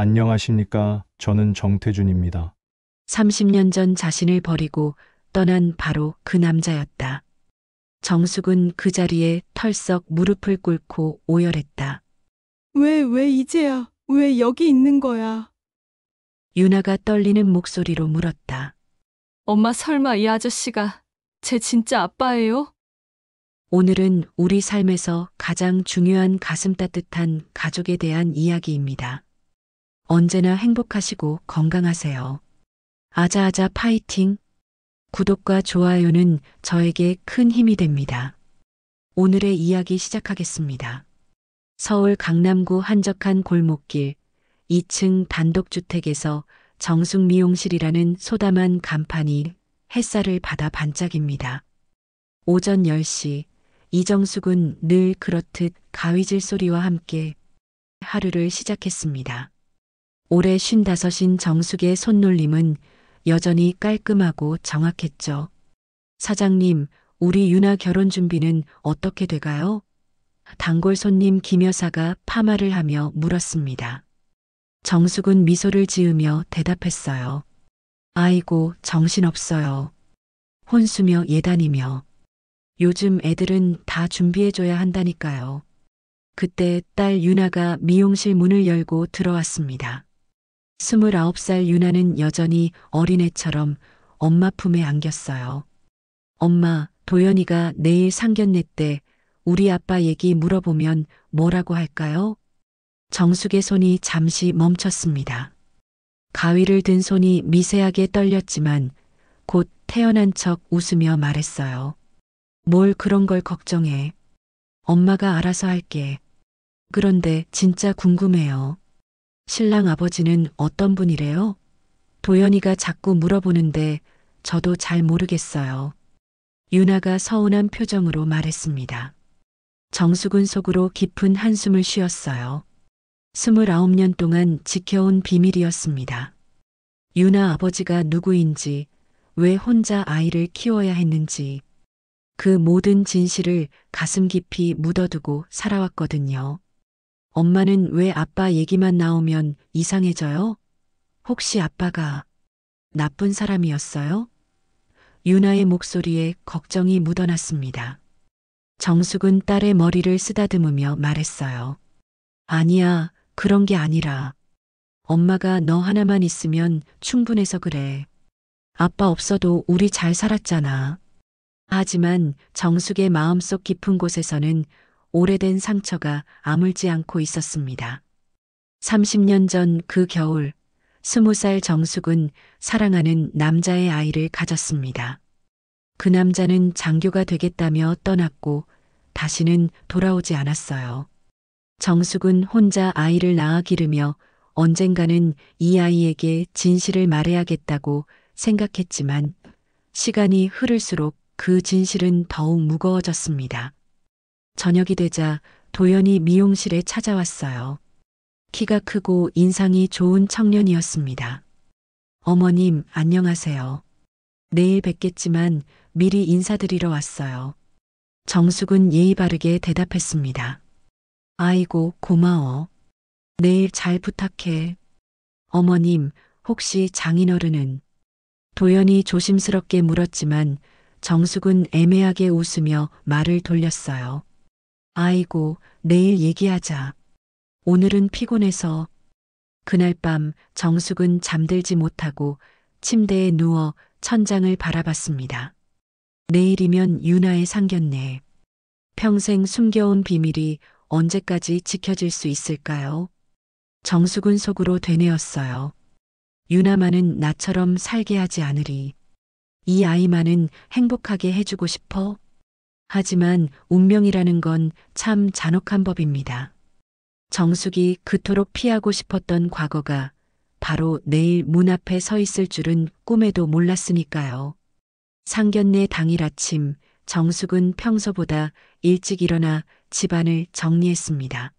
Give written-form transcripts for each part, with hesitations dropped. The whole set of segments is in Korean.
안녕하십니까. 저는 정태준입니다. 30년 전 자신을 버리고 떠난 바로 그 남자였다. 정숙은 그 자리에 털썩 무릎을 꿇고 오열했다. 왜 이제야? 왜 여기 있는 거야? 유나가 떨리는 목소리로 물었다. 엄마 설마 이 아저씨가 제 진짜 아빠예요? 오늘은 우리 삶에서 가장 중요한 가슴 따뜻한 가족에 대한 이야기입니다. 언제나 행복하시고 건강하세요. 아자아자 파이팅! 구독과 좋아요는 저에게 큰 힘이 됩니다. 오늘의 이야기 시작하겠습니다. 서울 강남구 한적한 골목길 2층 단독주택에서 정숙 미용실이라는 소담한 간판이 햇살을 받아 반짝입니다. 오전 10시 이정숙은 늘 그렇듯 가위질 소리와 함께 하루를 시작했습니다. 올해 55인 정숙의 손놀림은 여전히 깔끔하고 정확했죠. 사장님, 우리 유나 결혼 준비는 어떻게 돼가요? 단골 손님 김 여사가 파마를 하며 물었습니다. 정숙은 미소를 지으며 대답했어요. 아이고, 정신없어요. 혼수며 예단이며. 요즘 애들은 다 준비해줘야 한다니까요. 그때 딸 유나가 미용실 문을 열고 들어왔습니다. 29살 유나는 여전히 어린애처럼 엄마 품에 안겼어요. 엄마, 도연이가 내일 상견례 때 우리 아빠 얘기 물어보면 뭐라고 할까요? 정숙의 손이 잠시 멈췄습니다. 가위를 든 손이 미세하게 떨렸지만 곧 태연한 척 웃으며 말했어요. 뭘 그런 걸 걱정해. 엄마가 알아서 할게. 그런데 진짜 궁금해요. 신랑 아버지는 어떤 분이래요? 도연이가 자꾸 물어보는데 저도 잘 모르겠어요. 유나가 서운한 표정으로 말했습니다. 정숙은 속으로 깊은 한숨을 쉬었어요. 29년 동안 지켜온 비밀이었습니다. 유나 아버지가 누구인지, 왜 혼자 아이를 키워야 했는지, 그 모든 진실을 가슴 깊이 묻어두고 살아왔거든요. 엄마는 왜 아빠 얘기만 나오면 이상해져요? 혹시 아빠가 나쁜 사람이었어요? 유나의 목소리에 걱정이 묻어났습니다. 정숙은 딸의 머리를 쓰다듬으며 말했어요. 아니야, 그런 게 아니라 엄마가 너 하나만 있으면 충분해서 그래. 아빠 없어도 우리 잘 살았잖아. 하지만 정숙의 마음속 깊은 곳에서는 오래된 상처가 아물지 않고 있었습니다. 30년 전 그 겨울, 20살 정숙은 사랑하는 남자의 아이를 가졌습니다. 그 남자는 장교가 되겠다며 떠났고 다시는 돌아오지 않았어요. 정숙은 혼자 아이를 낳아 기르며 언젠가는 이 아이에게 진실을 말해야겠다고 생각했지만 시간이 흐를수록 그 진실은 더욱 무거워졌습니다. 저녁이 되자 도연이 미용실에 찾아왔어요. 키가 크고 인상이 좋은 청년이었습니다. 어머님, 안녕하세요. 내일 뵙겠지만 미리 인사드리러 왔어요. 정숙은 예의 바르게 대답했습니다. 아이고, 고마워. 내일 잘 부탁해. 어머님, 혹시 장인어른은? 도연이 조심스럽게 물었지만 정숙은 애매하게 웃으며 말을 돌렸어요. 아이고, 내일 얘기하자. 오늘은 피곤해서. 그날 밤 정숙은 잠들지 못하고 침대에 누워 천장을 바라봤습니다. 내일이면 유나의 상견례. 평생 숨겨온 비밀이 언제까지 지켜질 수 있을까요? 정숙은 속으로 되뇌었어요. 유나만은 나처럼 살게 하지 않으리. 이 아이만은 행복하게 해주고 싶어. 하지만 운명이라는 건 참 잔혹한 법입니다. 정숙이 그토록 피하고 싶었던 과거가 바로 내일 문 앞에 서 있을 줄은 꿈에도 몰랐으니까요. 상견례 당일 아침 정숙은 평소보다 일찍 일어나 집안을 정리했습니다.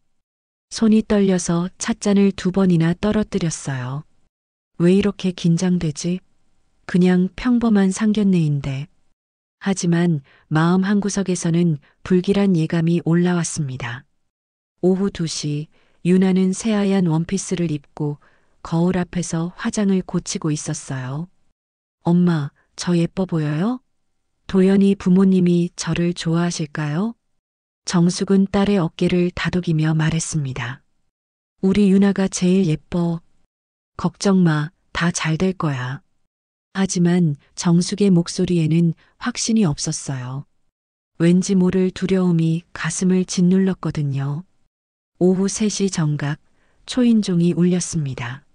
손이 떨려서 찻잔을 2번이나 떨어뜨렸어요. 왜 이렇게 긴장되지? 그냥 평범한 상견례인데. 하지만 마음 한구석에서는 불길한 예감이 올라왔습니다. 오후 2시 유나는 새하얀 원피스를 입고 거울 앞에서 화장을 고치고 있었어요. 엄마, 저 예뻐 보여요? 도연이 부모님이 저를 좋아하실까요? 정숙은 딸의 어깨를 다독이며 말했습니다. 우리 유나가 제일 예뻐. 걱정 마, 다 잘 될 거야. 하지만 정숙의 목소리에는 확신이 없었어요. 왠지 모를 두려움이 가슴을 짓눌렀거든요. 오후 3시 정각, 초인종이 울렸습니다.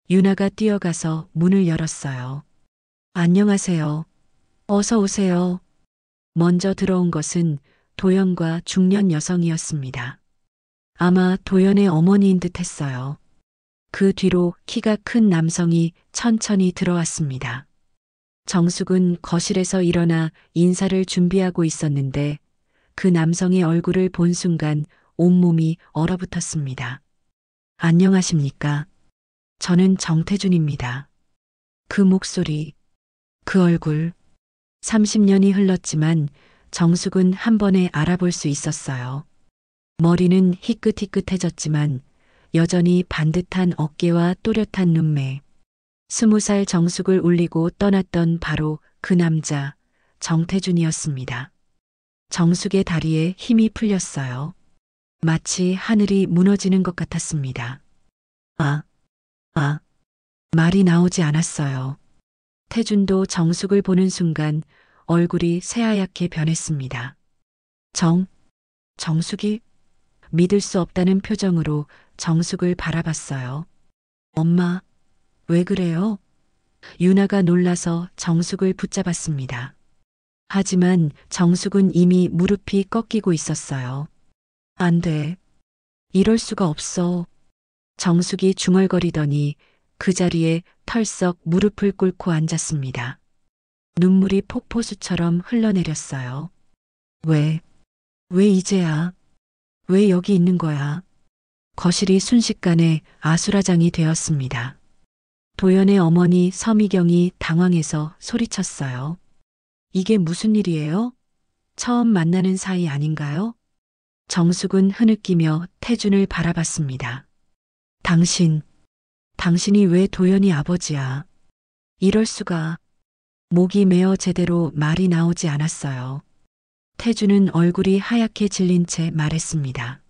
유나가 뛰어가서 문을 열었어요. 안녕하세요. 어서 오세요. 먼저 들어온 것은 도연과 중년 여성이었습니다. 아마 도연의 어머니인 듯 했어요. 그 뒤로 키가 큰 남성이 천천히 들어왔습니다. 정숙은 거실에서 일어나 인사를 준비하고 있었는데 그 남성의 얼굴을 본 순간 온몸이 얼어붙었습니다. 안녕하십니까? 저는 정태준입니다. 그 목소리, 그 얼굴. 30년이 흘렀지만 정숙은 한 번에 알아볼 수 있었어요. 머리는 희끗희끗해졌지만 여전히 반듯한 어깨와 또렷한 눈매. 20살 정숙을 울리고 떠났던 바로 그 남자, 정태준이었습니다. 정숙의 다리에 힘이 풀렸어요. 마치 하늘이 무너지는 것 같았습니다. 말이 나오지 않았어요. 태준도 정숙을 보는 순간 얼굴이 새하얗게 변했습니다. 정숙이? 믿을 수 없다는 표정으로 정숙을 바라봤어요. 엄마, 왜 그래요? 유나가 놀라서 정숙을 붙잡았습니다. 하지만 정숙은 이미 무릎이 꺾이고 있었어요. 안 돼. 이럴 수가 없어. 정숙이 중얼거리더니 그 자리에 털썩 무릎을 꿇고 앉았습니다. 눈물이 폭포수처럼 흘러내렸어요. 왜 이제야? 왜 여기 있는 거야? 거실이 순식간에 아수라장이 되었습니다. 도연의 어머니 서미경이 당황해서 소리쳤어요. 이게 무슨 일이에요? 처음 만나는 사이 아닌가요? 정숙은 흐느끼며 태준을 바라봤습니다. 당신이 왜 도연이 아버지야? 이럴 수가. 목이 메어 제대로 말이 나오지 않았어요. 태준은 얼굴이 하얗게 질린 채 말했습니다.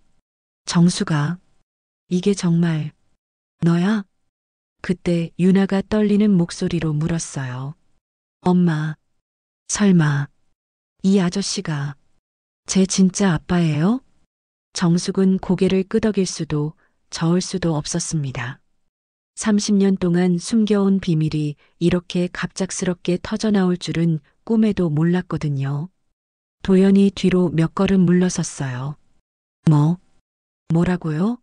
정숙아, 이게 정말 너야? 그때 유나가 떨리는 목소리로 물었어요. 엄마, 설마 이 아저씨가 제 진짜 아빠예요? 정숙은 고개를 끄덕일 수도 저을 수도 없었습니다. 30년 동안 숨겨온 비밀이 이렇게 갑작스럽게 터져나올 줄은 꿈에도 몰랐거든요. 도연이 뒤로 몇 걸음 물러섰어요. 뭐라고요?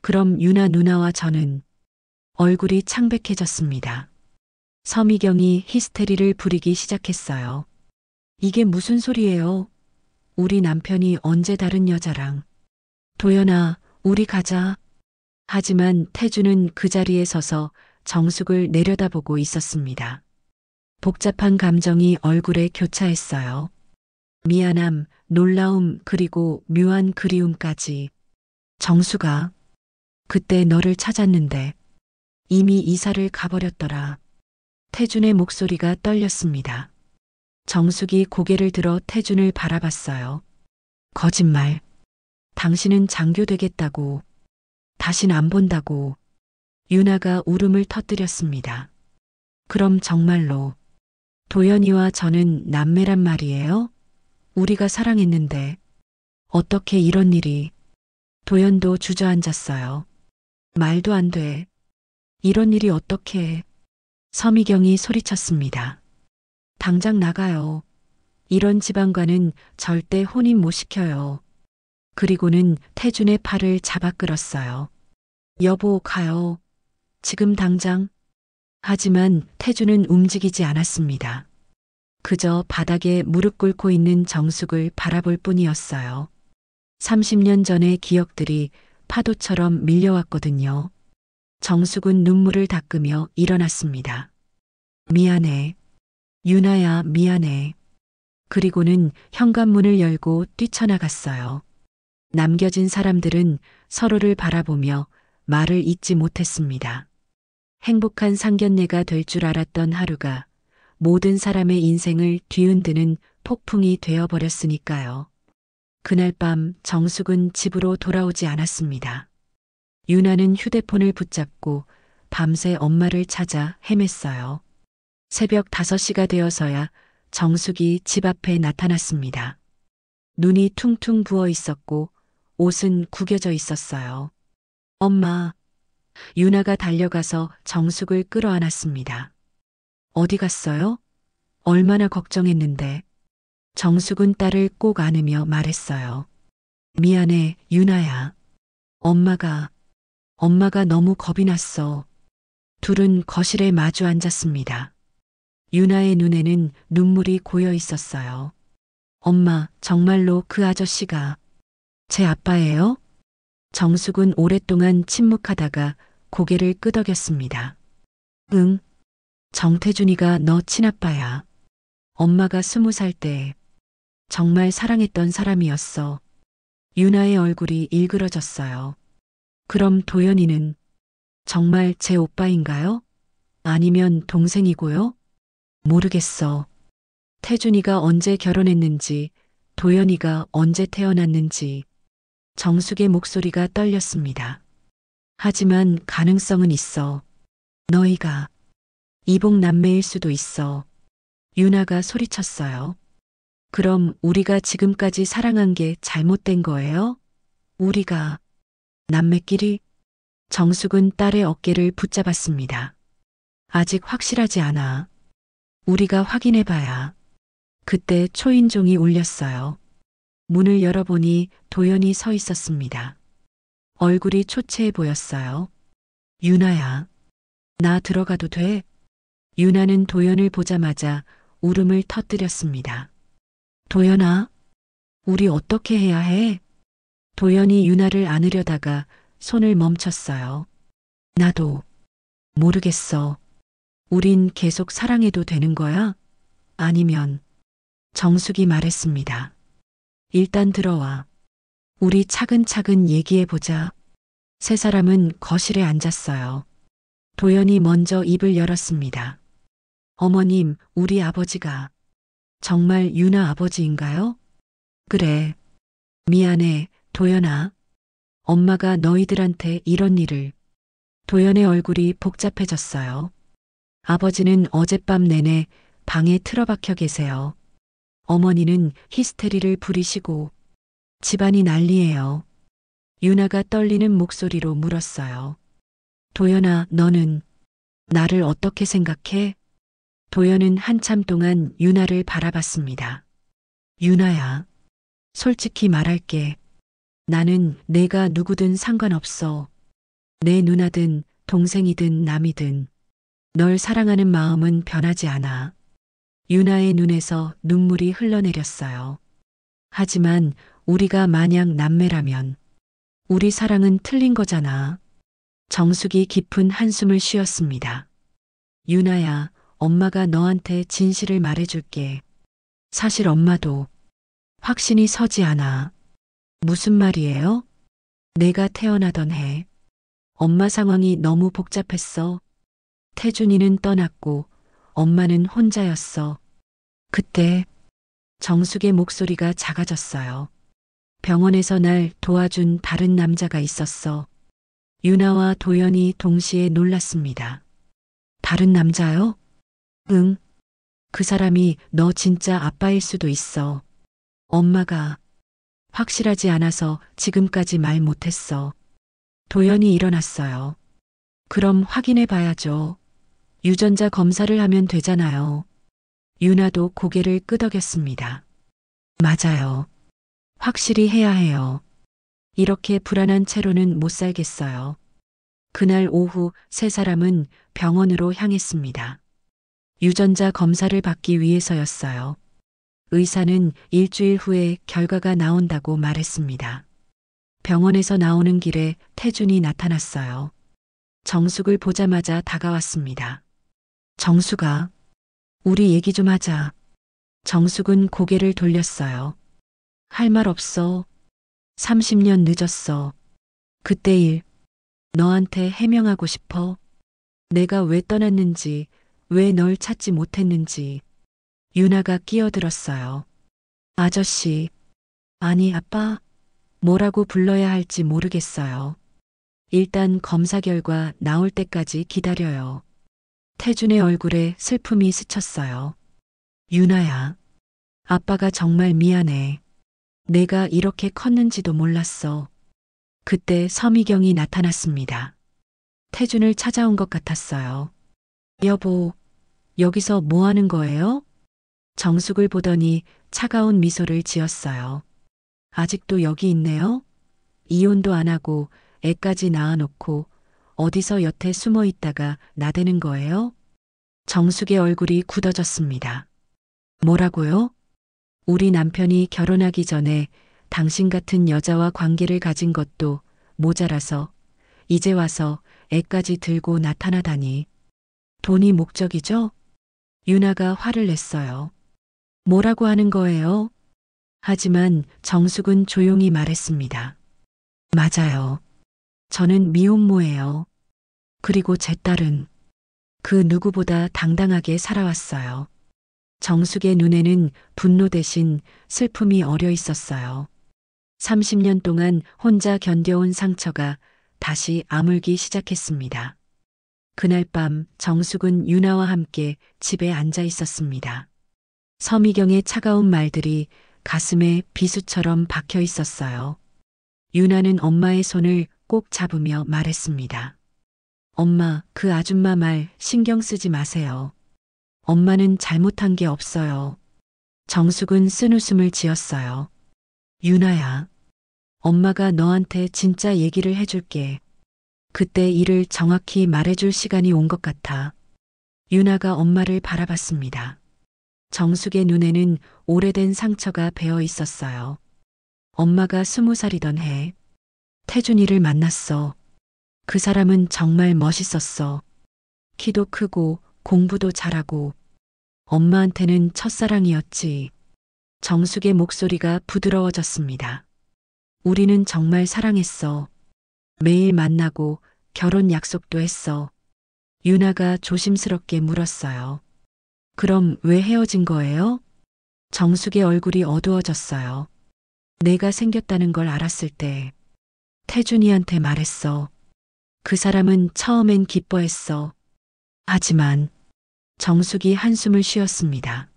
그럼 유나 누나와 저는. 얼굴이 창백해졌습니다. 서미경이 히스테리를 부리기 시작했어요. 이게 무슨 소리예요? 우리 남편이 언제 다른 여자랑. 도연아, 우리 가자. 하지만 태준은 그 자리에 서서 정숙을 내려다보고 있었습니다. 복잡한 감정이 얼굴에 교차했어요. 미안함, 놀라움, 그리고 묘한 그리움까지. 정숙아, 그때 너를 찾았는데 이미 이사를 가버렸더라. 태준의 목소리가 떨렸습니다. 정숙이 고개를 들어 태준을 바라봤어요. 거짓말. 당신은 장교되겠다고. 다신 안 본다고. 유나가 울음을 터뜨렸습니다. 그럼 정말로 도연이와 저는 남매란 말이에요? 우리가 사랑했는데 어떻게 이런 일이. 도연도 주저앉았어요. 말도 안 돼. 이런 일이 어떻게 해. 서미경이 소리쳤습니다. 당장 나가요. 이런 집안과는 절대 혼인 못 시켜요. 그리고는 태준의 팔을 잡아 끌었어요. 여보, 가요. 지금 당장. 하지만 태준은 움직이지 않았습니다. 그저 바닥에 무릎 꿇고 있는 정숙을 바라볼 뿐이었어요. 30년 전의 기억들이 파도처럼 밀려왔거든요. 정숙은 눈물을 닦으며 일어났습니다. 미안해. 유나야, 미안해. 그리고는 현관문을 열고 뛰쳐나갔어요. 남겨진 사람들은 서로를 바라보며 말을 잇지 못했습니다. 행복한 상견례가 될 줄 알았던 하루가 모든 사람의 인생을 뒤흔드는 폭풍이 되어버렸으니까요. 그날 밤 정숙은 집으로 돌아오지 않았습니다. 유나는 휴대폰을 붙잡고 밤새 엄마를 찾아 헤맸어요. 새벽 5시가 되어서야 정숙이 집 앞에 나타났습니다. 눈이 퉁퉁 부어 있었고 옷은 구겨져 있었어요. 엄마. 유나가 달려가서 정숙을 끌어안았습니다. 어디 갔어요? 얼마나 걱정했는데. 정숙은 딸을 꼭 안으며 말했어요. 미안해, 유나야. 엄마가 너무 겁이 났어. 둘은 거실에 마주 앉았습니다. 유나의 눈에는 눈물이 고여 있었어요. 엄마, 정말로 그 아저씨가 제 아빠예요? 정숙은 오랫동안 침묵하다가 고개를 끄덕였습니다. 응, 정태준이가 너 친아빠야. 엄마가 20살 때 정말 사랑했던 사람이었어. 유나의 얼굴이 일그러졌어요. 그럼 도연이는 정말 제 오빠인가요? 아니면 동생이고요? 모르겠어. 태준이가 언제 결혼했는지, 도연이가 언제 태어났는지. 정숙의 목소리가 떨렸습니다. 하지만 가능성은 있어. 너희가 이복 남매일 수도 있어. 유나가 소리쳤어요. 그럼 우리가 지금까지 사랑한 게 잘못된 거예요? 우리가 남매끼리? 정숙은 딸의 어깨를 붙잡았습니다. 아직 확실하지 않아. 우리가 확인해봐야. 그때 초인종이 울렸어요. 문을 열어보니 도연이 서 있었습니다. 얼굴이 초췌해 보였어요. 유나야, 나 들어가도 돼? 유나는 도연을 보자마자 울음을 터뜨렸습니다. 도연아, 우리 어떻게 해야 해? 도연이 유나를 안으려다가 손을 멈췄어요. 나도 모르겠어. 우린 계속 사랑해도 되는 거야? 아니면 정숙이 말했습니다. 일단 들어와. 우리 차근차근 얘기해보자. 세 사람은 거실에 앉았어요. 도연이 먼저 입을 열었습니다. 어머님, 우리 아버지가 정말 유나 아버지인가요? 그래. 미안해, 도연아. 엄마가 너희들한테 이런 일을. 도연의 얼굴이 복잡해졌어요. 아버지는 어젯밤 내내 방에 틀어박혀 계세요. 어머니는 히스테리를 부리시고 집안이 난리예요. 유나가 떨리는 목소리로 물었어요. 도연아, 너는 나를 어떻게 생각해? 도연은 한참 동안 유나를 바라봤습니다. 유나야, 솔직히 말할게. 나는 내가 누구든 상관없어. 내 누나든 동생이든 남이든 널 사랑하는 마음은 변하지 않아. 유나의 눈에서 눈물이 흘러내렸어요. 하지만 우리가 만약 남매라면 우리 사랑은 틀린 거잖아. 정숙이 깊은 한숨을 쉬었습니다. 유나야, 엄마가 너한테 진실을 말해줄게. 사실 엄마도 확신이 서지 않아. 무슨 말이에요? 내가 태어나던 해 엄마 상황이 너무 복잡했어. 태준이는 떠났고 엄마는 혼자였어. 그때 정숙의 목소리가 작아졌어요. 병원에서 날 도와준 다른 남자가 있었어. 유나와 도연이 동시에 놀랐습니다. 다른 남자요? 응. 그 사람이 너 진짜 아빠일 수도 있어. 엄마가 확실하지 않아서 지금까지 말 못했어. 도연이 일어났어요. 그럼 확인해 봐야죠. 유전자 검사를 하면 되잖아요. 유나도 고개를 끄덕였습니다. 맞아요. 확실히 해야 해요. 이렇게 불안한 채로는 못 살겠어요. 그날 오후 세 사람은 병원으로 향했습니다. 유전자 검사를 받기 위해서였어요. 의사는 일주일 후에 결과가 나온다고 말했습니다. 병원에서 나오는 길에 태준이 나타났어요. 정숙을 보자마자 다가왔습니다. 정숙아, 우리 얘기 좀 하자. 정숙은 고개를 돌렸어요. 할 말 없어. 30년 늦었어. 그때 일, 너한테 해명하고 싶어. 내가 왜 떠났는지, 왜 널 찾지 못했는지. 유나가 끼어들었어요. 아저씨, 아니 아빠, 뭐라고 불러야 할지 모르겠어요. 일단 검사 결과 나올 때까지 기다려요. 태준의 얼굴에 슬픔이 스쳤어요. 유나야, 아빠가 정말 미안해. 내가 이렇게 컸는지도 몰랐어. 그때 서미경이 나타났습니다. 태준을 찾아온 것 같았어요. 여보, 여기서 뭐 하는 거예요? 정숙을 보더니 차가운 미소를 지었어요. 아직도 여기 있네요? 이혼도 안 하고 애까지 낳아놓고 어디서 여태 숨어 있다가 나대는 거예요? 정숙의 얼굴이 굳어졌습니다. 뭐라고요? 우리 남편이 결혼하기 전에 당신 같은 여자와 관계를 가진 것도 모자라서 이제 와서 애까지 들고 나타나다니. 돈이 목적이죠? 유나가 화를 냈어요. 뭐라고 하는 거예요? 하지만 정숙은 조용히 말했습니다. 맞아요. 저는 미혼모예요. 그리고 제 딸은 그 누구보다 당당하게 살아왔어요. 정숙의 눈에는 분노 대신 슬픔이 어려 있었어요. 30년 동안 혼자 견뎌온 상처가 다시 아물기 시작했습니다. 그날 밤 정숙은 유나와 함께 집에 앉아 있었습니다. 서미경의 차가운 말들이 가슴에 비수처럼 박혀 있었어요. 유나는 엄마의 손을 꼭 잡으며 말했습니다. 엄마, 그 아줌마 말 신경 쓰지 마세요. 엄마는 잘못한 게 없어요. 정숙은 쓴웃음을 지었어요. 유나야, 엄마가 너한테 진짜 얘기를 해줄게. 그때 일을 정확히 말해줄 시간이 온 것 같아. 유나가 엄마를 바라봤습니다. 정숙의 눈에는 오래된 상처가 배어 있었어요. 엄마가 20살이던 해, 태준이를 만났어. 그 사람은 정말 멋있었어. 키도 크고 공부도 잘하고 엄마한테는 첫사랑이었지. 정숙의 목소리가 부드러워졌습니다. 우리는 정말 사랑했어. 매일 만나고 결혼 약속도 했어. 유나가 조심스럽게 물었어요. 그럼 왜 헤어진 거예요? 정숙의 얼굴이 어두워졌어요. 내가 생겼다는 걸 알았을 때 태준이한테 말했어. 그 사람은 처음엔 기뻐했어. 하지만 정숙이 한숨을 쉬었습니다.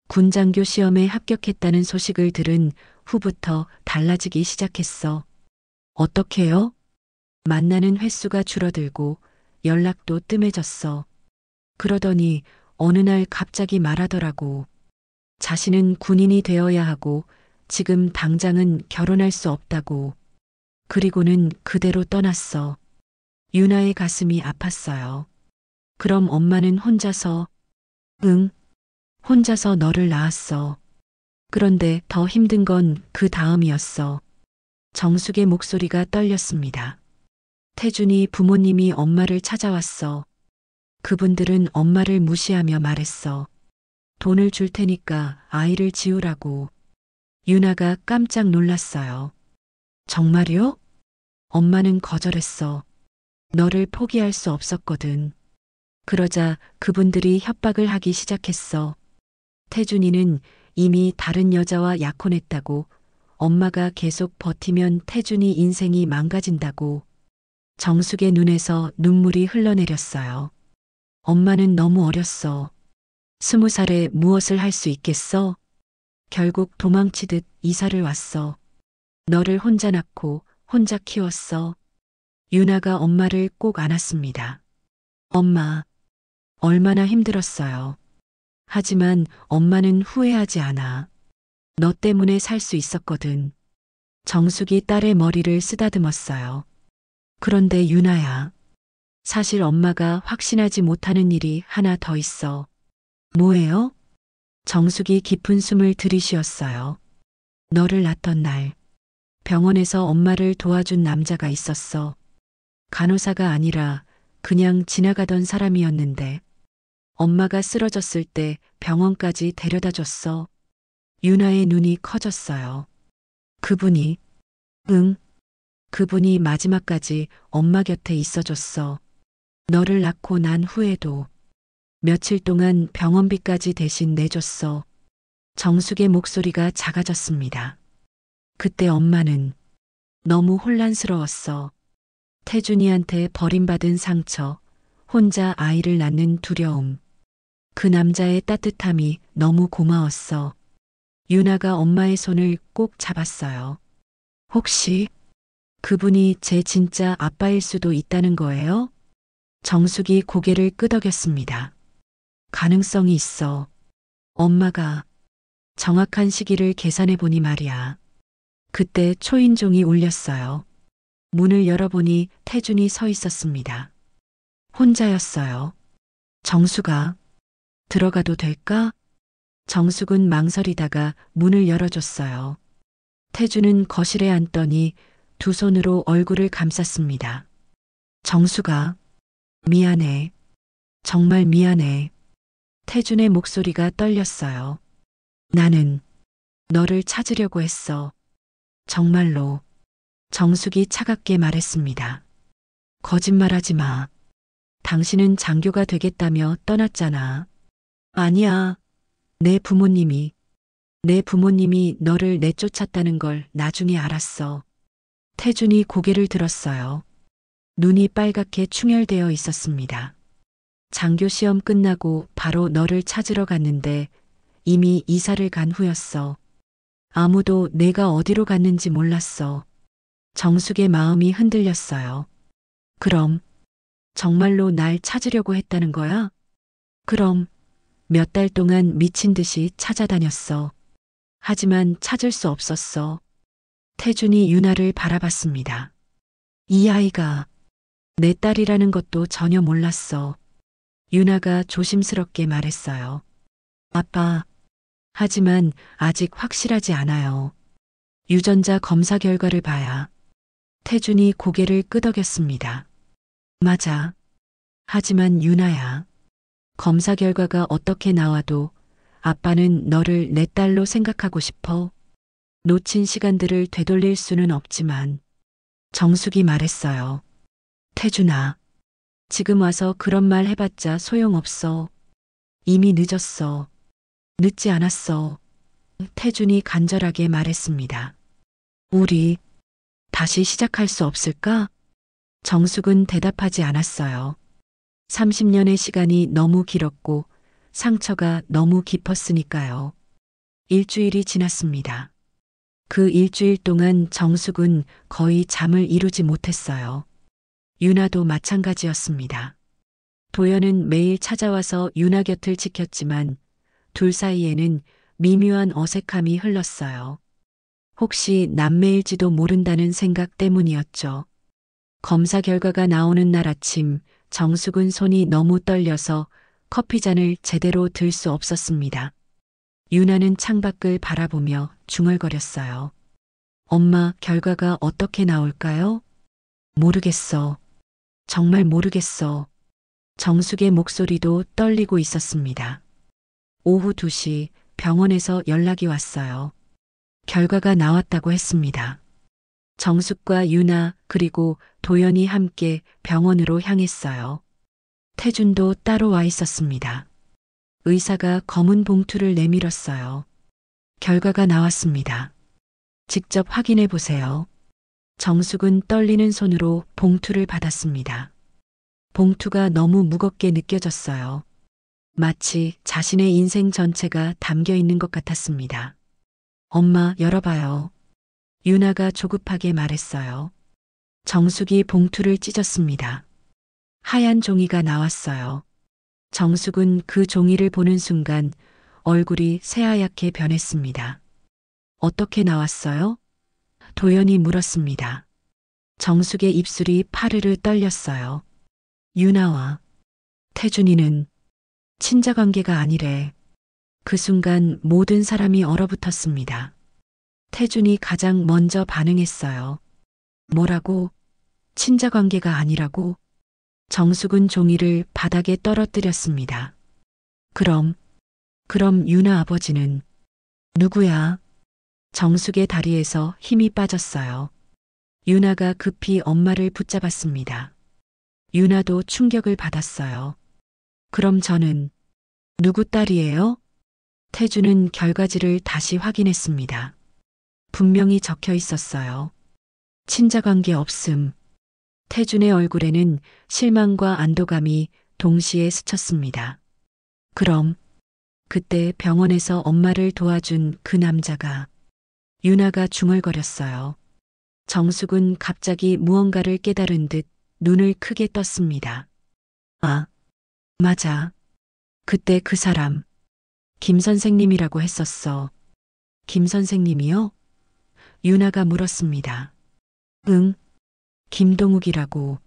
군장교 시험에 합격했다는 소식을 들은 후부터 달라지기 시작했어. 어떻게요? 만나는 횟수가 줄어들고 연락도 뜸해졌어. 그러더니 어느 날 갑자기 말하더라고. 자신은 군인이 되어야 하고 지금 당장은 결혼할 수 없다고. 그리고는 그대로 떠났어. 유나의 가슴이 아팠어요. 그럼 엄마는 혼자서, 응, 혼자서 너를 낳았어. 그런데 더 힘든 건 그 다음이었어. 정숙의 목소리가 떨렸습니다. 태준이 부모님이 엄마를 찾아왔어. 그분들은 엄마를 무시하며 말했어. 돈을 줄 테니까 아이를 지우라고. 유나가 깜짝 놀랐어요. 정말요? 엄마는 거절했어. 너를 포기할 수 없었거든. 그러자 그분들이 협박을 하기 시작했어. 태준이는 이미 다른 여자와 약혼했다고, 엄마가 계속 버티면 태준이 인생이 망가진다고. 정숙의 눈에서 눈물이 흘러내렸어요. 엄마는 너무 어렸어. 20살에 무엇을 할 수 있겠어? 결국 도망치듯 이사를 왔어. 너를 혼자 낳고 혼자 키웠어. 유나가 엄마를 꼭 안았습니다. 엄마, 얼마나 힘들었어요. 하지만 엄마는 후회하지 않아. 너 때문에 살 수 있었거든. 정숙이 딸의 머리를 쓰다듬었어요. 그런데 유나야, 사실 엄마가 확신하지 못하는 일이 하나 더 있어. 뭐예요? 정숙이 깊은 숨을 들이쉬었어요. 너를 낳던 날, 병원에서 엄마를 도와준 남자가 있었어. 간호사가 아니라 그냥 지나가던 사람이었는데, 엄마가 쓰러졌을 때 병원까지 데려다 줬어. 유나의 눈이 커졌어요. 그분이 응. 그분이 마지막까지 엄마 곁에 있어줬어. 너를 낳고 난 후에도 며칠 동안 병원비까지 대신 내줬어. 정숙의 목소리가 작아졌습니다. 그때 엄마는 너무 혼란스러웠어. 태준이한테 버림받은 상처, 혼자 아이를 낳는 두려움. 그 남자의 따뜻함이 너무 고마웠어. 유나가 엄마의 손을 꼭 잡았어요. 혹시 그분이 제 진짜 아빠일 수도 있다는 거예요? 정숙이 고개를 끄덕였습니다. 가능성이 있어. 엄마가 정확한 시기를 계산해 보니 말이야. 그때 초인종이 울렸어요. 문을 열어보니 태준이 서 있었습니다. 혼자였어요. 정수가 들어가도 될까? 정숙은 망설이다가 문을 열어줬어요. 태준은 거실에 앉더니 두 손으로 얼굴을 감쌌습니다. 정수가 미안해. 정말 미안해. 태준의 목소리가 떨렸어요. 나는 너를 찾으려고 했어. 정말로. 정숙이 차갑게 말했습니다. 거짓말하지 마. 당신은 장교가 되겠다며 떠났잖아. 아니야. 내 부모님이 너를 내쫓았다는 걸 나중에 알았어. 태준이 고개를 들었어요. 눈이 빨갛게 충혈되어 있었습니다. 장교 시험 끝나고 바로 너를 찾으러 갔는데 이미 이사를 간 후였어. 아무도 내가 어디로 갔는지 몰랐어. 정숙의 마음이 흔들렸어요. 그럼 정말로 날 찾으려고 했다는 거야? 그럼 몇 달 동안 미친 듯이 찾아다녔어. 하지만 찾을 수 없었어. 태준이 유나를 바라봤습니다. 이 아이가 내 딸이라는 것도 전혀 몰랐어. 유나가 조심스럽게 말했어요. 아빠, 하지만 아직 확실하지 않아요. 유전자 검사 결과를 봐야. 태준이 고개를 끄덕였습니다. 맞아. 하지만 유나야. 검사 결과가 어떻게 나와도 아빠는 너를 내 딸로 생각하고 싶어. 놓친 시간들을 되돌릴 수는 없지만. 정숙이 말했어요. 태준아, 지금 와서 그런 말 해봤자 소용없어. 이미 늦었어. 늦지 않았어. 태준이 간절하게 말했습니다. 우리 다시 시작할 수 없을까? 정숙은 대답하지 않았어요. 30년의 시간이 너무 길었고 상처가 너무 깊었으니까요. 일주일이 지났습니다. 그 일주일 동안 정숙은 거의 잠을 이루지 못했어요. 유나도 마찬가지였습니다. 도연은 매일 찾아와서 유나 곁을 지켰지만 둘 사이에는 미묘한 어색함이 흘렀어요. 혹시 남매일지도 모른다는 생각 때문이었죠. 검사 결과가 나오는 날 아침 정숙은 손이 너무 떨려서 커피잔을 제대로 들 수 없었습니다. 유나는 창밖을 바라보며 중얼거렸어요. 엄마, 결과가 어떻게 나올까요? 모르겠어. 정말 모르겠어. 정숙의 목소리도 떨리고 있었습니다. 오후 2시 병원에서 연락이 왔어요. 결과가 나왔다고 했습니다. 정숙과 유나 그리고 도연이 함께 병원으로 향했어요. 태준도 따로 와 있었습니다. 의사가 검은 봉투를 내밀었어요. 결과가 나왔습니다. 직접 확인해 보세요. 정숙은 떨리는 손으로 봉투를 받았습니다. 봉투가 너무 무겁게 느껴졌어요. 마치 자신의 인생 전체가 담겨 있는 것 같았습니다. 엄마, 열어봐요. 유나가 조급하게 말했어요. 정숙이 봉투를 찢었습니다. 하얀 종이가 나왔어요. 정숙은 그 종이를 보는 순간 얼굴이 새하얗게 변했습니다. 어떻게 나왔어요? 도연이 물었습니다. 정숙의 입술이 파르르 떨렸어요. 유나와 태준이는 친자관계가 아니래. 그 순간 모든 사람이 얼어붙었습니다. 태준이 가장 먼저 반응했어요. 뭐라고? 친자관계가 아니라고? 정숙은 종이를 바닥에 떨어뜨렸습니다. 그럼 유나 아버지는 누구야? 정숙의 다리에서 힘이 빠졌어요. 유나가 급히 엄마를 붙잡았습니다. 유나도 충격을 받았어요. 그럼 저는 누구 딸이에요? 태주는 결과지를 다시 확인했습니다. 분명히 적혀 있었어요. 친자관계 없음. 태준의 얼굴에는 실망과 안도감이 동시에 스쳤습니다. 그럼 그때 병원에서 엄마를 도와준 그 남자가 유나가 중얼거렸어요. 정숙은 갑자기 무언가를 깨달은 듯 눈을 크게 떴습니다. 아, 맞아. 그때 그 사람 김 선생님이라고 했었어. 김 선생님이요? 유나가 물었습니다. 응, 김동욱이라고.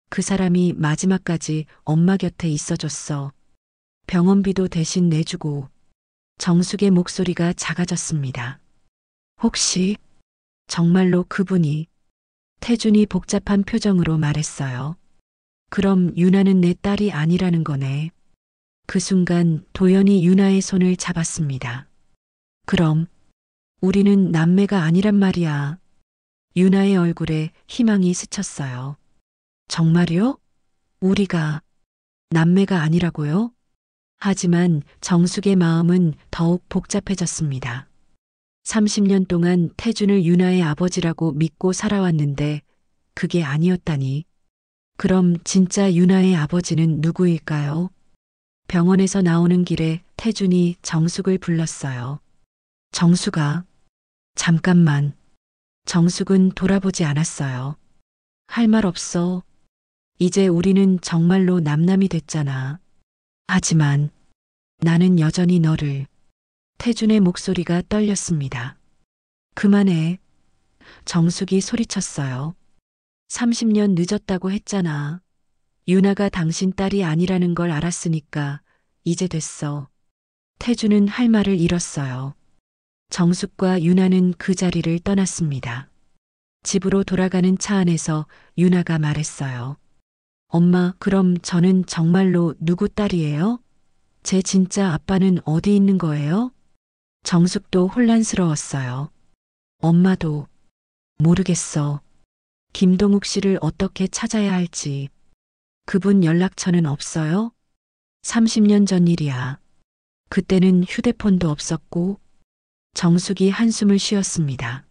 그 사람이 마지막까지 엄마 곁에 있어줬어. 병원비도 대신 내주고. 정숙의 목소리가 작아졌습니다. 혹시 정말로 그분이? 태준이 복잡한 표정으로 말했어요. 그럼 유나는 내 딸이 아니라는 거네. 그 순간 도연이 유나의 손을 잡았습니다. 그럼 우리는 남매가 아니란 말이야. 유나의 얼굴에 희망이 스쳤어요. 정말요? 우리가 남매가 아니라고요? 하지만 정숙의 마음은 더욱 복잡해졌습니다. 30년 동안 태준을 유나의 아버지라고 믿고 살아왔는데 그게 아니었다니. 그럼 진짜 유나의 아버지는 누구일까요? 병원에서 나오는 길에 태준이 정숙을 불렀어요. 정숙아, 잠깐만. 정숙은 돌아보지 않았어요. 할 말 없어. 이제 우리는 정말로 남남이 됐잖아. 하지만 나는 여전히 너를. 태준의 목소리가 떨렸습니다. 그만해. 정숙이 소리쳤어요. 30년 늦었다고 했잖아. 유나가 당신 딸이 아니라는 걸 알았으니까 이제 됐어. 태준은 할 말을 잃었어요. 정숙과 유나는 그 자리를 떠났습니다. 집으로 돌아가는 차 안에서 유나가 말했어요. 엄마, 그럼 저는 정말로 누구 딸이에요? 제 진짜 아빠는 어디 있는 거예요? 정숙도 혼란스러웠어요. 엄마도 모르겠어. 김동욱 씨를 어떻게 찾아야 할지. 그분 연락처는 없어요? 30년 전 일이야. 그때는 휴대폰도 없었고. 정숙이 한숨을 쉬었습니다.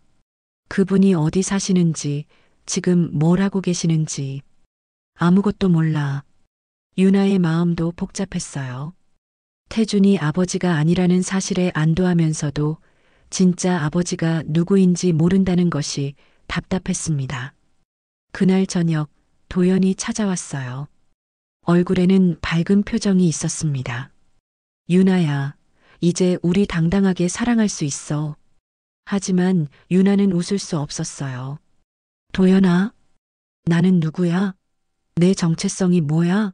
그분이 어디 사시는지, 지금 뭘 하고 계시는지 아무것도 몰라. 유나의 마음도 복잡했어요. 태준이 아버지가 아니라는 사실에 안도하면서도 진짜 아버지가 누구인지 모른다는 것이 답답했습니다. 그날 저녁 도연이 찾아왔어요. 얼굴에는 밝은 표정이 있었습니다. 유나야, 이제 우리 당당하게 사랑할 수 있어. 하지만 유나는 웃을 수 없었어요. 도연아, 나는 누구야? 내 정체성이 뭐야?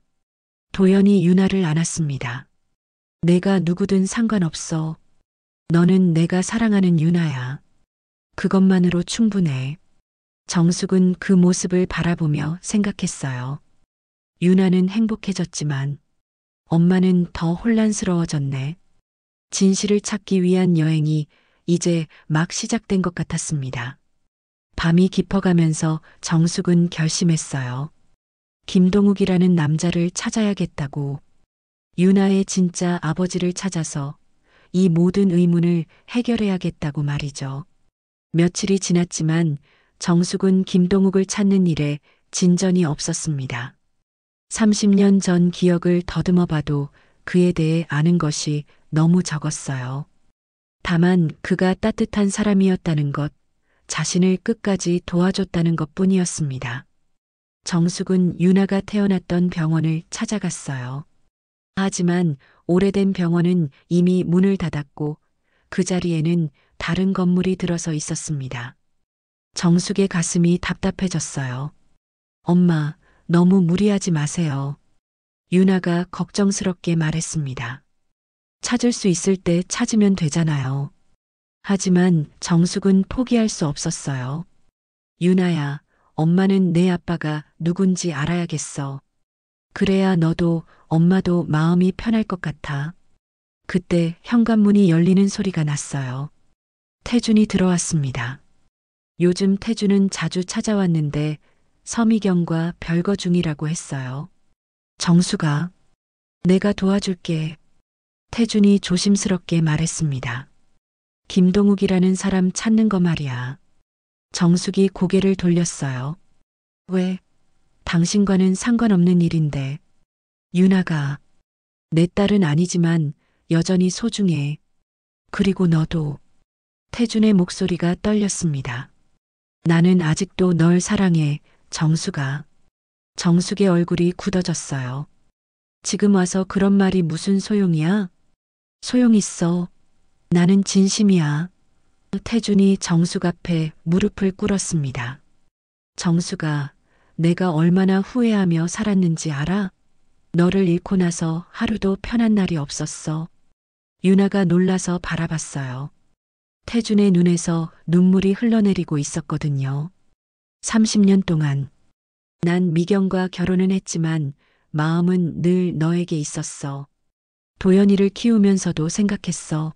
도연이 유나를 안았습니다. 내가 누구든 상관없어. 너는 내가 사랑하는 유나야. 그것만으로 충분해. 정숙은 그 모습을 바라보며 생각했어요. 유나는 행복해졌지만 엄마는 더 혼란스러워졌네. 진실을 찾기 위한 여행이 이제 막 시작된 것 같았습니다. 밤이 깊어가면서 정숙은 결심했어요. 김동욱이라는 남자를 찾아야겠다고. 유나의 진짜 아버지를 찾아서 이 모든 의문을 해결해야겠다고 말이죠. 며칠이 지났지만 정숙은 김동욱을 찾는 일에 진전이 없었습니다. 30년 전 기억을 더듬어 봐도 그에 대해 아는 것이 너무 적었어요. 다만 그가 따뜻한 사람이었다는 것, 자신을 끝까지 도와줬다는 것 뿐이었습니다. 정숙은 유나가 태어났던 병원을 찾아갔어요. 하지만 오래된 병원은 이미 문을 닫았고 그 자리에는 다른 건물이 들어서 있었습니다. 정숙의 가슴이 답답해졌어요. 엄마, 너무 무리하지 마세요. 유나가 걱정스럽게 말했습니다. 찾을 수 있을 때 찾으면 되잖아요. 하지만 정숙은 포기할 수 없었어요. 유나야, 엄마는 내 아빠가 누군지 알아야겠어. 그래야 너도 엄마도 마음이 편할 것 같아. 그때 현관문이 열리는 소리가 났어요. 태준이 들어왔습니다. 요즘 태주는 자주 찾아왔는데 서미경과 별거 중이라고 했어요. 정수가, 내가 도와줄게. 태준이 조심스럽게 말했습니다. 김동욱이라는 사람 찾는 거 말이야. 정숙이 고개를 돌렸어요. 왜? 당신과는 상관없는 일인데. 유나가, 내 딸은 아니지만 여전히 소중해. 그리고 너도. 태준의 목소리가 떨렸습니다. 나는 아직도 널 사랑해, 정수가. 정숙의 얼굴이 굳어졌어요. 지금 와서 그런 말이 무슨 소용이야? 소용 있어. 나는 진심이야. 태준이 정숙 앞에 무릎을 꿇었습니다. 정수가, 내가 얼마나 후회하며 살았는지 알아? 너를 잃고 나서 하루도 편한 날이 없었어. 유나가 놀라서 바라봤어요. 태준의 눈에서 눈물이 흘러내리고 있었거든요. 30년 동안 난 미경과 결혼은 했지만 마음은 늘 너에게 있었어. 도연이를 키우면서도 생각했어.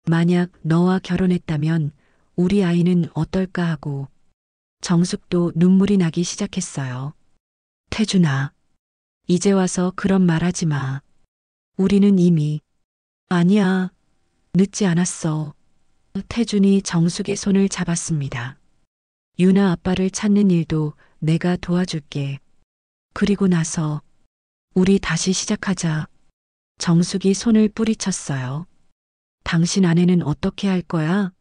만약 너와 결혼했다면 우리 아이는 어떨까 하고. 정숙도 눈물이 나기 시작했어요. 태준아, 이제 와서 그런 말 하지 마. 우리는 이미. 아니야, 늦지 않았어. 태준이 정숙의 손을 잡았습니다. 유나 아빠를 찾는 일도 내가 도와줄게. 그리고 나서 우리 다시 시작하자. 정숙이 손을 뿌리쳤어요. 당신 아내는 어떻게 할 거야?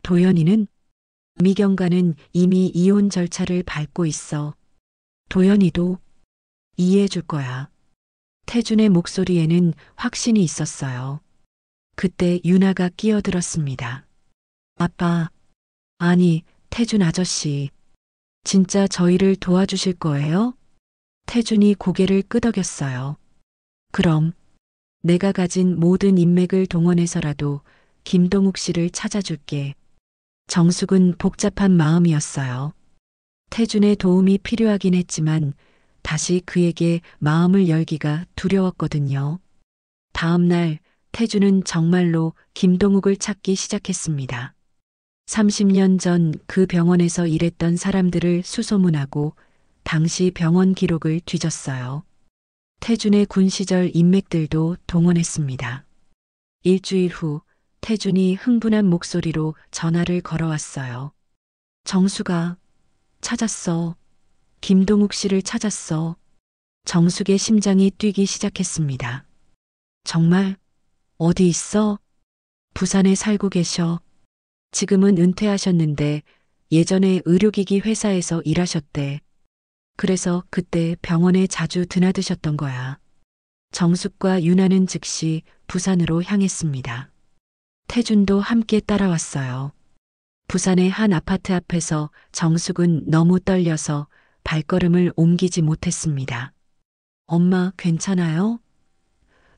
도연이는? 미경과는 이미 이혼 절차를 밟고 있어. 도연이도 이해해 줄 거야. 태준의 목소리에는 확신이 있었어요. 그때 유나가 끼어들었습니다. 아빠, 아니, 태준 아저씨, 진짜 저희를 도와주실 거예요? 태준이 고개를 끄덕였어요. 그럼 내가 가진 모든 인맥을 동원해서라도 김동욱 씨를 찾아줄게. 정숙은 복잡한 마음이었어요. 태준의 도움이 필요하긴 했지만 다시 그에게 마음을 열기가 두려웠거든요. 다음 날 태준은 정말로 김동욱을 찾기 시작했습니다. 30년 전 그 병원에서 일했던 사람들을 수소문하고 당시 병원 기록을 뒤졌어요. 태준의 군 시절 인맥들도 동원했습니다. 일주일 후 태준이 흥분한 목소리로 전화를 걸어왔어요. 정수가 찾았어. 김동욱 씨를 찾았어. 정숙의 심장이 뛰기 시작했습니다. 정말? 어디 있어? 부산에 살고 계셔. 지금은 은퇴하셨는데 예전에 의료기기 회사에서 일하셨대. 그래서 그때 병원에 자주 드나드셨던 거야. 정숙과 유나는 즉시 부산으로 향했습니다. 태준도 함께 따라왔어요. 부산의 한 아파트 앞에서 정숙은 너무 떨려서 발걸음을 옮기지 못했습니다. 엄마, 괜찮아요?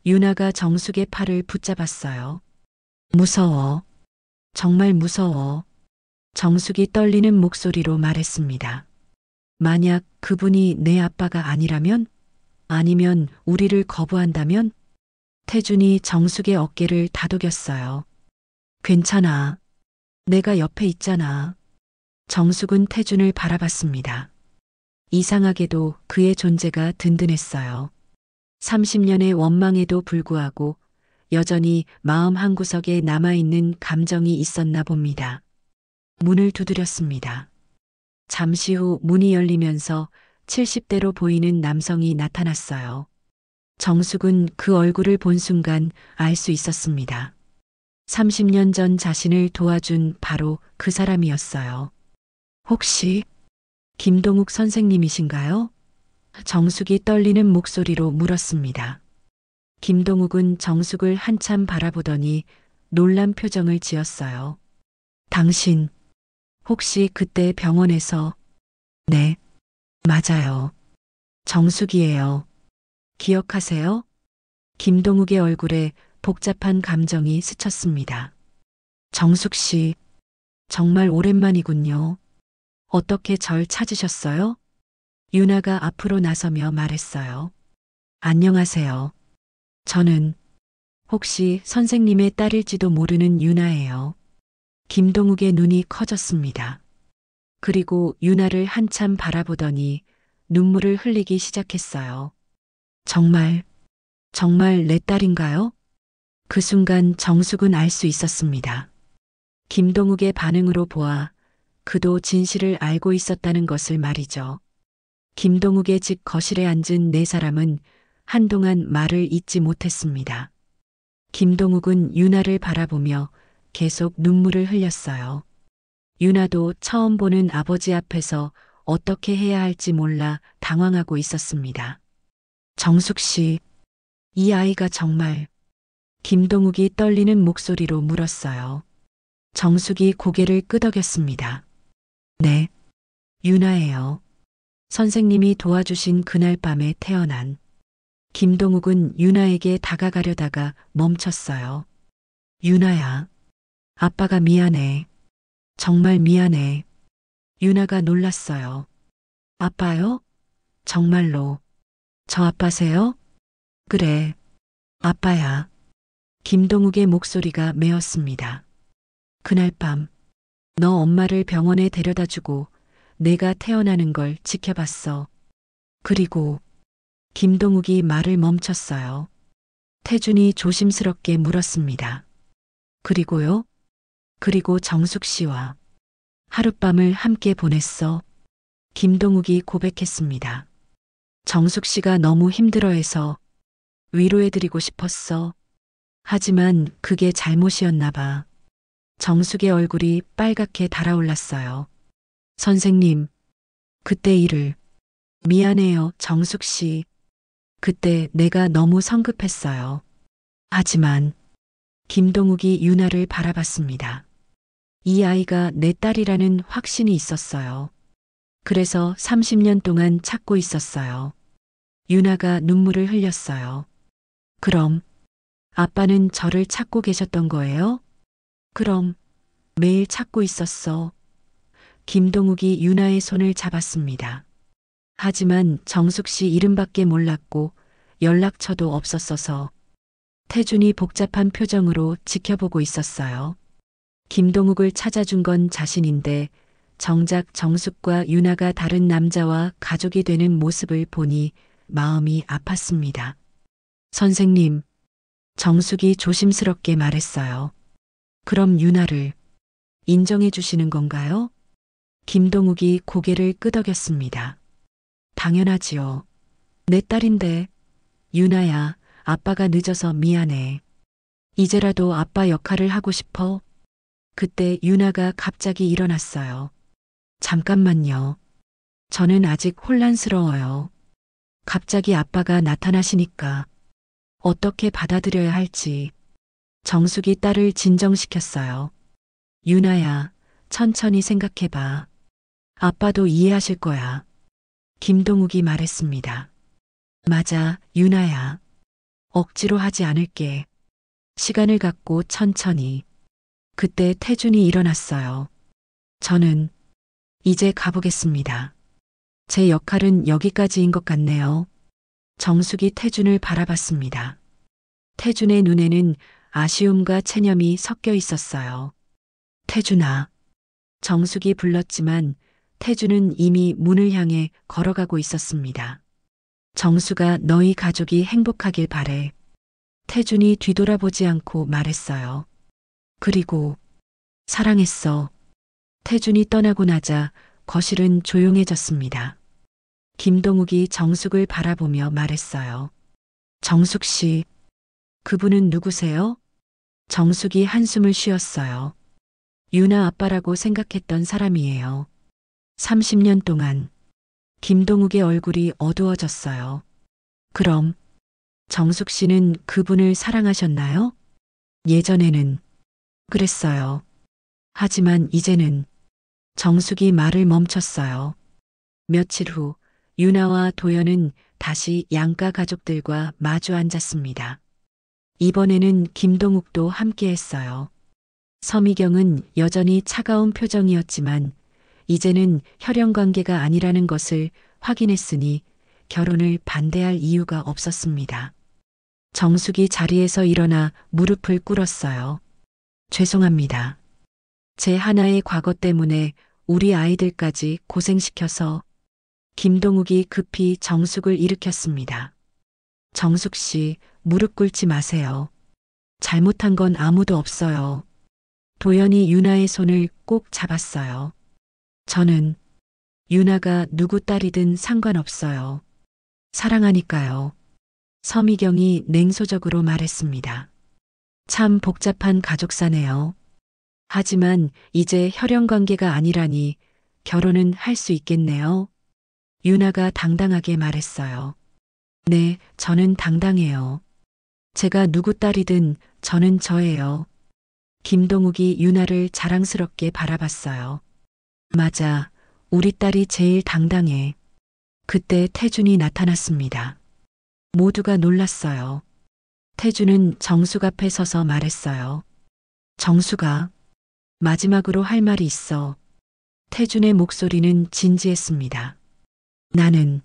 유나가 정숙의 팔을 붙잡았어요. 무서워. 정말 무서워. 정숙이 떨리는 목소리로 말했습니다. 만약 그분이 내 아빠가 아니라면? 아니면 우리를 거부한다면? 태준이 정숙의 어깨를 다독였어요. 괜찮아. 내가 옆에 있잖아. 정숙은 태준을 바라봤습니다. 이상하게도 그의 존재가 든든했어요. 30년의 원망에도 불구하고 여전히 마음 한구석에 남아있는 감정이 있었나 봅니다. 문을 두드렸습니다. 잠시 후 문이 열리면서 70대로 보이는 남성이 나타났어요. 정숙은 그 얼굴을 본 순간 알 수 있었습니다. 30년 전 자신을 도와준 바로 그 사람이었어요. 혹시 김동욱 선생님이신가요? 정숙이 떨리는 목소리로 물었습니다. 김동욱은 정숙을 한참 바라보더니 놀란 표정을 지었어요. 당신, 혹시 그때 병원에서? 네, 맞아요. 정숙이에요. 기억하세요? 김동욱의 얼굴에 복잡한 감정이 스쳤습니다. 정숙 씨, 정말 오랜만이군요. 어떻게 절 찾으셨어요? 유나가 앞으로 나서며 말했어요. 안녕하세요. 저는 혹시 선생님의 딸일지도 모르는 유나예요. 김동욱의 눈이 커졌습니다. 그리고 유나를 한참 바라보더니 눈물을 흘리기 시작했어요. 정말 내 딸인가요? 그 순간 정숙은 알 수 있었습니다. 김동욱의 반응으로 보아 그도 진실을 알고 있었다는 것을 말이죠. 김동욱의 집 거실에 앉은 네 사람은 한동안 말을 잇지 못했습니다. 김동욱은 유나를 바라보며 계속 눈물을 흘렸어요. 유나도 처음 보는 아버지 앞에서 어떻게 해야 할지 몰라 당황하고 있었습니다. 정숙 씨, 이 아이가 정말... 김동욱이 떨리는 목소리로 물었어요. 정숙이 고개를 끄덕였습니다. 네, 유나예요. 선생님이 도와주신 그날 밤에 태어난. 김동욱은 유나에게 다가가려다가 멈췄어요. 유나야, 아빠가 미안해. 정말 미안해. 유나가 놀랐어요. 아빠요? 정말로. 저 아빠세요? 그래, 아빠야. 김동욱의 목소리가 메었습니다. 그날 밤, 너 엄마를 병원에 데려다 주고 내가 태어나는 걸 지켜봤어. 그리고 김동욱이 말을 멈췄어요. 태준이 조심스럽게 물었습니다. 그리고요? 그리고 정숙 씨와 하룻밤을 함께 보냈어. 김동욱이 고백했습니다. 정숙 씨가 너무 힘들어해서 위로해드리고 싶었어. 하지만 그게 잘못이었나 봐. 정숙의 얼굴이 빨갛게 달아올랐어요. 선생님, 그때 일을... 미안해요, 정숙 씨. 그때 내가 너무 성급했어요. 하지만 김동욱이 유나를 바라봤습니다. 이 아이가 내 딸이라는 확신이 있었어요. 그래서 30년 동안 찾고 있었어요. 유나가 눈물을 흘렸어요. 그럼 아빠는 저를 찾고 계셨던 거예요? 그럼 매일 찾고 있었어. 김동욱이 유나의 손을 잡았습니다. 하지만 정숙 씨 이름밖에 몰랐고 연락처도 없었어서 태준이 복잡한 표정으로 지켜보고 있었어요. 김동욱을 찾아준 건 자신인데 정작 정숙과 유나가 다른 남자와 가족이 되는 모습을 보니 마음이 아팠습니다. 선생님, 정숙이 조심스럽게 말했어요. 그럼 유나를 인정해 주시는 건가요? 김동욱이 고개를 끄덕였습니다. 당연하지요. 내 딸인데. 유나야, 아빠가 늦어서 미안해. 이제라도 아빠 역할을 하고 싶어. 그때 유나가 갑자기 일어났어요. 잠깐만요. 저는 아직 혼란스러워요. 갑자기 아빠가 나타나시니까 어떻게 받아들여야 할지. 정숙이 딸을 진정시켰어요. 유나야, 천천히 생각해봐. 아빠도 이해하실 거야. 김동욱이 말했습니다. 맞아, 유나야. 억지로 하지 않을게. 시간을 갖고 천천히. 그때 태준이 일어났어요. 저는 이제 가보겠습니다. 제 역할은 여기까지인 것 같네요. 정숙이 태준을 바라봤습니다. 태준의 눈에는 아쉬움과 체념이 섞여 있었어요. 태준아. 정숙이 불렀지만 태준은 이미 문을 향해 걸어가고 있었습니다. 정수가 너희 가족이 행복하길 바래. 태준이 뒤돌아보지 않고 말했어요. 그리고 사랑했어. 태준이 떠나고 나자 거실은 조용해졌습니다. 김동욱이 정숙을 바라보며 말했어요. 정숙 씨, 그분은 누구세요? 정숙이 한숨을 쉬었어요. 유나 아빠라고 생각했던 사람이에요. 30년 동안. 김동욱의 얼굴이 어두워졌어요. 그럼 정숙 씨는 그분을 사랑하셨나요? 예전에는 그랬어요. 하지만 이제는 정숙이 말을 멈췄어요. 며칠 후 유나와 도연은 다시 양가 가족들과 마주 앉았습니다. 이번에는 김동욱도 함께했어요. 서미경은 여전히 차가운 표정이었지만 이제는 혈연 관계가 아니라는 것을 확인했으니 결혼을 반대할 이유가 없었습니다. 정숙이 자리에서 일어나 무릎을 꿇었어요. 죄송합니다. 제 하나의 과거 때문에 우리 아이들까지 고생시켜서 김동욱이 급히 정숙을 일으켰습니다. 정숙 씨, 무릎 꿇지 마세요. 잘못한 건 아무도 없어요. 도연이 유나의 손을 꼭 잡았어요. 저는 유나가 누구 딸이든 상관없어요. 사랑하니까요. 서미경이 냉소적으로 말했습니다. 참 복잡한 가족사네요. 하지만 이제 혈연 관계가 아니라니 결혼은 할 수 있겠네요. 유나가 당당하게 말했어요. 네, 저는 당당해요. 제가 누구 딸이든 저는 저예요. 김동욱이 유나를 자랑스럽게 바라봤어요. 맞아, 우리 딸이 제일 당당해. 그때 태준이 나타났습니다. 모두가 놀랐어요. 태준은 정숙 앞에 서서 말했어요. 정숙아, 마지막으로 할 말이 있어. 태준의 목소리는 진지했습니다. 나는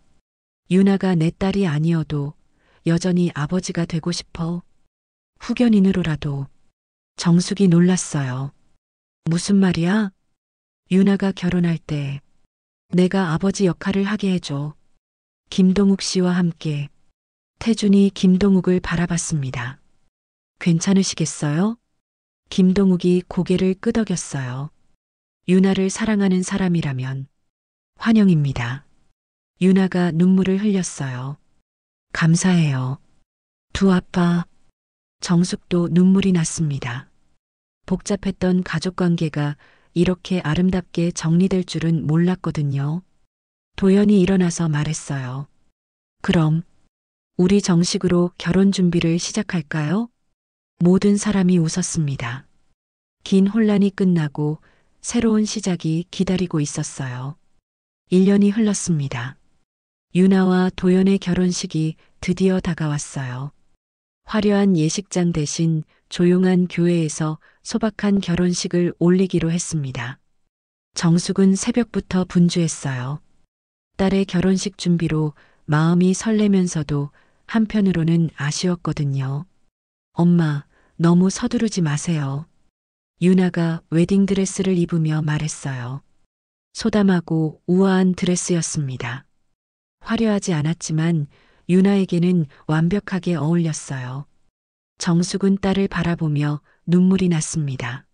유나가 내 딸이 아니어도 여전히 아버지가 되고 싶어. 후견인으로라도. 정숙이 놀랐어요. 무슨 말이야? 유나가 결혼할 때 내가 아버지 역할을 하게 해줘. 김동욱 씨와 함께. 태준이 김동욱을 바라봤습니다. 괜찮으시겠어요? 김동욱이 고개를 끄덕였어요. 유나를 사랑하는 사람이라면 환영입니다. 유나가 눈물을 흘렸어요. 감사해요. 두 아빠. 정숙도 눈물이 났습니다. 복잡했던 가족관계가 이렇게 아름답게 정리될 줄은 몰랐거든요. 도연이 일어나서 말했어요. 그럼 우리 정식으로 결혼 준비를 시작할까요? 모든 사람이 웃었습니다. 긴 혼란이 끝나고 새로운 시작이 기다리고 있었어요. 1년이 흘렀습니다. 유나와 도연의 결혼식이 드디어 다가왔어요. 화려한 예식장 대신 조용한 교회에서 소박한 결혼식을 올리기로 했습니다. 정숙은 새벽부터 분주했어요. 딸의 결혼식 준비로 마음이 설레면서도 한편으로는 아쉬웠거든요. 엄마, 너무 서두르지 마세요. 유나가 웨딩드레스를 입으며 말했어요. 소담하고 우아한 드레스였습니다. 화려하지 않았지만 유나에게는 완벽하게 어울렸어요. 정숙은 딸을 바라보며 눈물이 났습니다.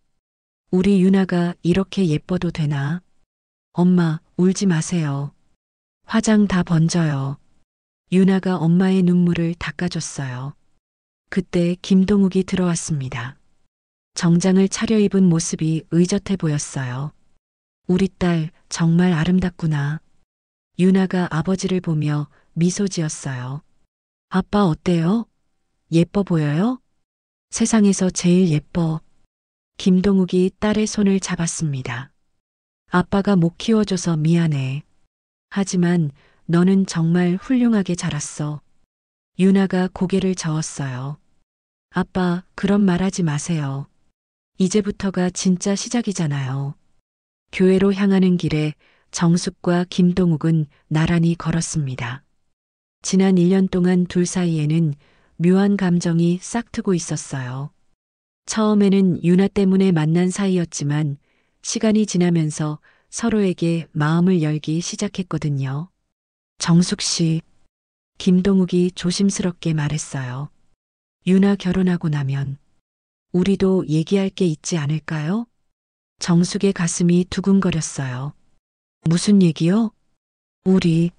우리 유나가 이렇게 예뻐도 되나? 엄마, 울지 마세요. 화장 다 번져요. 유나가 엄마의 눈물을 닦아줬어요. 그때 김동욱이 들어왔습니다. 정장을 차려입은 모습이 의젓해 보였어요. 우리 딸 정말 아름답구나. 유나가 아버지를 보며 미소 지었어요. 아빠 어때요? 예뻐 보여요? 세상에서 제일 예뻐. 김동욱이 딸의 손을 잡았습니다. 아빠가 못 키워줘서 미안해. 하지만 너는 정말 훌륭하게 자랐어. 유나가 고개를 저었어요. 아빠, 그런 말 하지 마세요. 이제부터가 진짜 시작이잖아요. 교회로 향하는 길에 정숙과 김동욱은 나란히 걸었습니다. 지난 1년 동안 둘 사이에는 묘한 감정이 싹트고 있었어요. 처음에는 유나 때문에 만난 사이였지만 시간이 지나면서 서로에게 마음을 열기 시작했거든요. 정숙 씨, 김동욱이 조심스럽게 말했어요. 유나 결혼하고 나면 우리도 얘기할 게 있지 않을까요? 정숙의 가슴이 두근거렸어요. 무슨 얘기요? 우리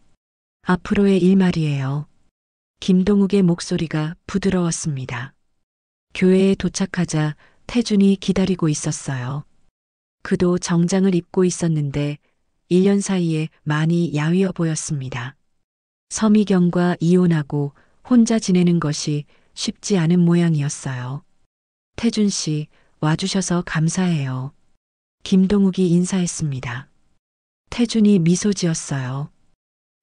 앞으로의 일 말이에요. 김동욱의 목소리가 부드러웠습니다. 교회에 도착하자 태준이 기다리고 있었어요. 그도 정장을 입고 있었는데 1년 사이에 많이 야위어 보였습니다. 서미경과 이혼하고 혼자 지내는 것이 쉽지 않은 모양이었어요. 태준 씨, 와주셔서 감사해요. 김동욱이 인사했습니다. 태준이 미소 지었어요.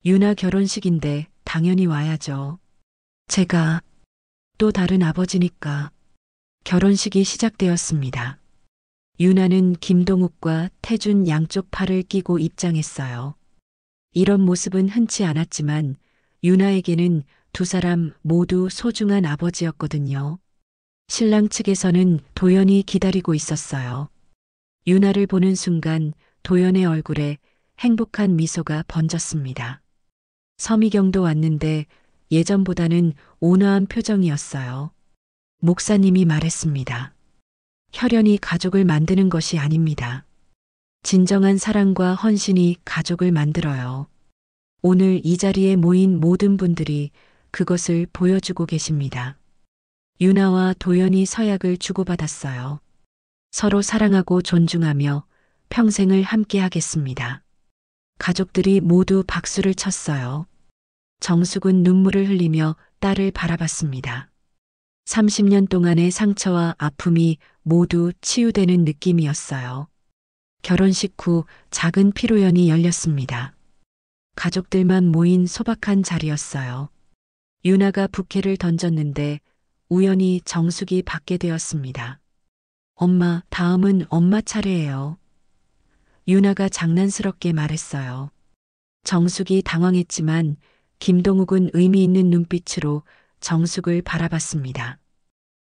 유나 결혼식인데 당연히 와야죠. 제가 또 다른 아버지니까. 결혼식이 시작되었습니다. 유나는 김동욱과 태준 양쪽 팔을 끼고 입장했어요. 이런 모습은 흔치 않았지만 유나에게는 두 사람 모두 소중한 아버지였거든요. 신랑 측에서는 도연이 기다리고 있었어요. 유나를 보는 순간 도연의 얼굴에 행복한 미소가 번졌습니다. 서미경도 왔는데 예전보다는 온화한 표정이었어요. 목사님이 말했습니다. 혈연이 가족을 만드는 것이 아닙니다. 진정한 사랑과 헌신이 가족을 만들어요. 오늘 이 자리에 모인 모든 분들이 그것을 보여주고 계십니다. 유나와 도연이 서약을 주고받았어요. 서로 사랑하고 존중하며 평생을 함께 하겠습니다. 가족들이 모두 박수를 쳤어요. 정숙은 눈물을 흘리며 딸을 바라봤습니다. 30년 동안의 상처와 아픔이 모두 치유되는 느낌이었어요. 결혼식 후 작은 피로연이 열렸습니다. 가족들만 모인 소박한 자리였어요. 유나가 부케를 던졌는데 우연히 정숙이 받게 되었습니다. 엄마, 다음은 엄마 차례예요. 유나가 장난스럽게 말했어요. 정숙이 당황했지만 김동욱은 의미 있는 눈빛으로 정숙을 바라봤습니다.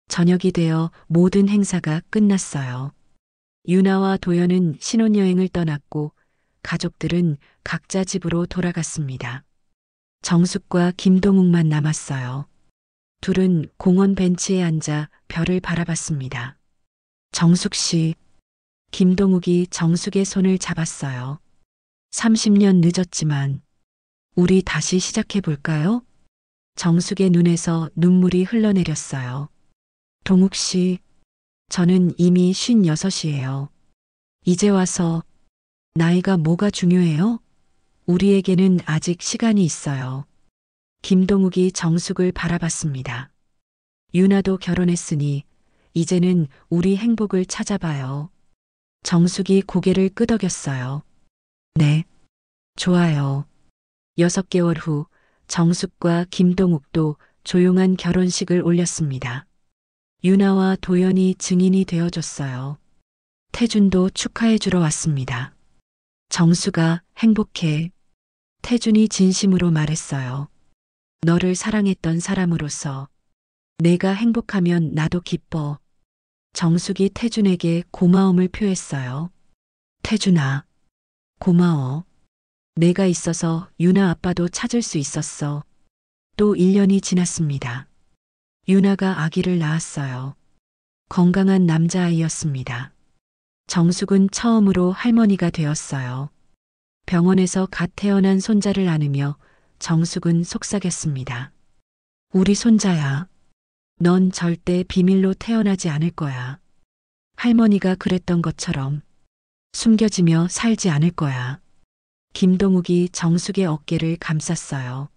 저녁이 되어 모든 행사가 끝났어요. 유나와 도연은 신혼여행을 떠났고 가족들은 각자 집으로 돌아갔습니다. 정숙과 김동욱만 남았어요. 둘은 공원 벤치에 앉아 별을 바라봤습니다. 정숙 씨, 김동욱이 정숙의 손을 잡았어요. 30년 늦었지만 우리 다시 시작해 볼까요? 정숙의 눈에서 눈물이 흘러내렸어요. 동욱 씨, 저는 이미 56이에요. 이제 와서 나이가 뭐가 중요해요? 우리에게는 아직 시간이 있어요. 김동욱이 정숙을 바라봤습니다. 유나도 결혼했으니 이제는 우리 행복을 찾아봐요. 정숙이 고개를 끄덕였어요. 네, 좋아요. 6개월 후 정숙과 김동욱도 조용한 결혼식을 올렸습니다. 유나와 도연이 증인이 되어줬어요. 태준도 축하해주러 왔습니다. 정수가 행복해. 태준이 진심으로 말했어요. 너를 사랑했던 사람으로서 내가 행복하면 나도 기뻐. 정숙이 태준에게 고마움을 표했어요. 태준아, 고마워. 내가 있어서 유나 아빠도 찾을 수 있었어. 또 1년이 지났습니다. 유나가 아기를 낳았어요. 건강한 남자아이였습니다. 정숙은 처음으로 할머니가 되었어요. 병원에서 갓 태어난 손자를 안으며 정숙은 속삭였습니다. 우리 손자야. 넌 절대 비밀로 태어나지 않을 거야. 할머니가 그랬던 것처럼 숨겨지며 살지 않을 거야. 김동욱이 정숙의 어깨를 감쌌어요.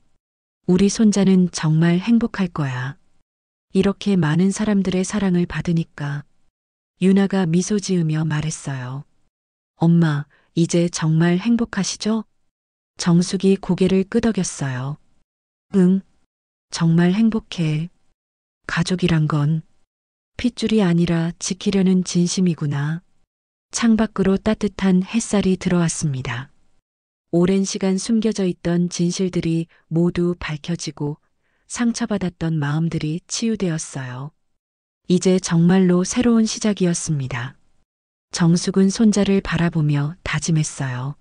우리 손자는 정말 행복할 거야. 이렇게 많은 사람들의 사랑을 받으니까. 유나가 미소 지으며 말했어요. 엄마, 이제 정말 행복하시죠? 정숙이 고개를 끄덕였어요. 응, 정말 행복해. 가족이란 건 핏줄이 아니라 지키려는 진심이구나. 창밖으로 따뜻한 햇살이 들어왔습니다. 오랜 시간 숨겨져 있던 진실들이 모두 밝혀지고 상처받았던 마음들이 치유되었어요. 이제 정말로 새로운 시작이었습니다. 정숙은 손자를 바라보며 다짐했어요.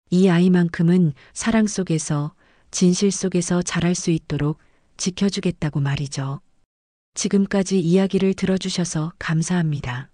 이 아이만큼은 사랑 속에서, 진실 속에서 자랄 수 있도록 지켜주겠다고 말이죠. 지금까지 이야기를 들어주셔서 감사합니다.